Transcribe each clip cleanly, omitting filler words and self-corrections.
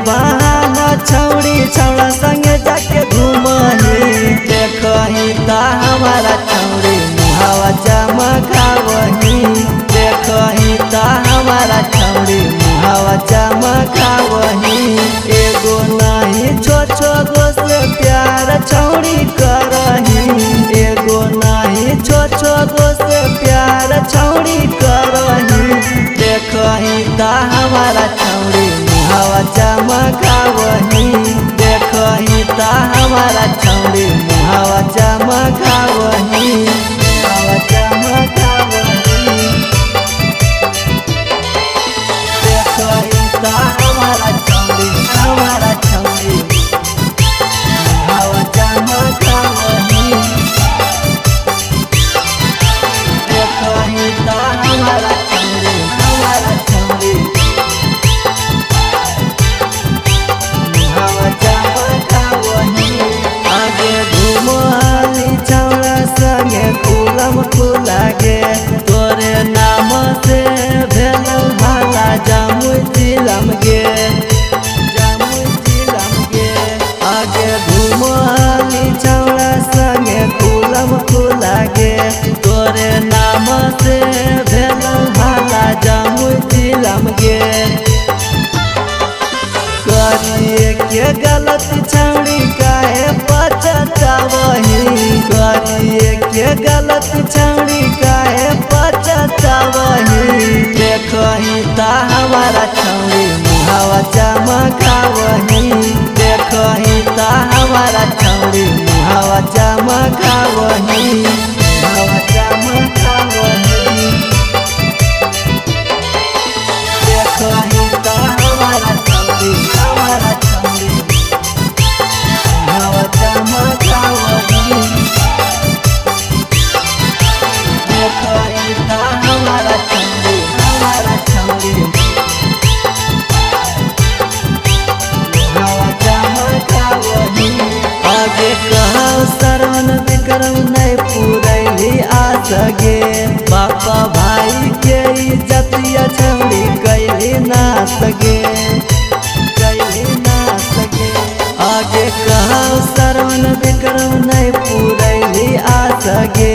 बहाना छौड़ी छौड़ा संगे जाके घूमही देखही ता हमारा छौड़ी मुहावा चमकावही देखही ता हमारा छौड़ी मुहावा चमकावही एगो नहीं छो गो से प्यार छौड़ी करही एगो नहीं छो गो से प्यार छौड़ी करही देखही ता हमारा छौड़ी मुहावा चमकावही देखही ता हमारा छौड़ी मुहावा चमकावही मुहावा चमकावही देखही ता हमारा छौड़ी मुहावा चमकावही देखही ता हमारा छौड़ी मुहावा चमकावही आगे घुमली छौड़ा संगे कुलम कुलागे तोरे नाम से भेल भाला जामुई जिलम गे आगे घुमली छौड़ा संगे कुलम कुलागे तोरे नाम से भेल भाला जामुई जिलम गे करिए के गलती छौड़ी काहे पछतावही करिए के गलती छौड़ी काहे पछतावही देखही ता हमारा छौड़ी मुहावा चमकावही देखही ता हमारा छौड़ी मुहावा चमकावही मुहावा चमकावही देखही ता हमारा छौड़ी मुहावा चमकावही देखही ता हमारा छौड़ी मुहावा चमकावही आगे कहौ सरवन विक्रम नहीं पूरैली आस गे बापा भाई के इज्जतिया छौड़ी कैली नास गे आगे कहौ सरवन विक्रम नहीं पूरैली आस गे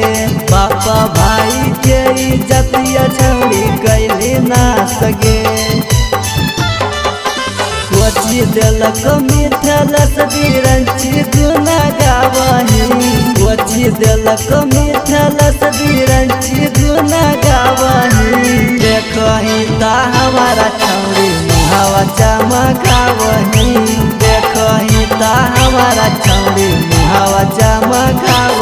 बापा भाई के इज्जतिया छौड़ी कैली नास गे कोची देलक मिथलस बिरंची गुना गावही कोची देलक मिथलस बिरंची गुना गावही देखही ता हमारा छौड़ी मुहावा चमकावही देखही ता हमारा छौड़ी मुहावा चमकावही।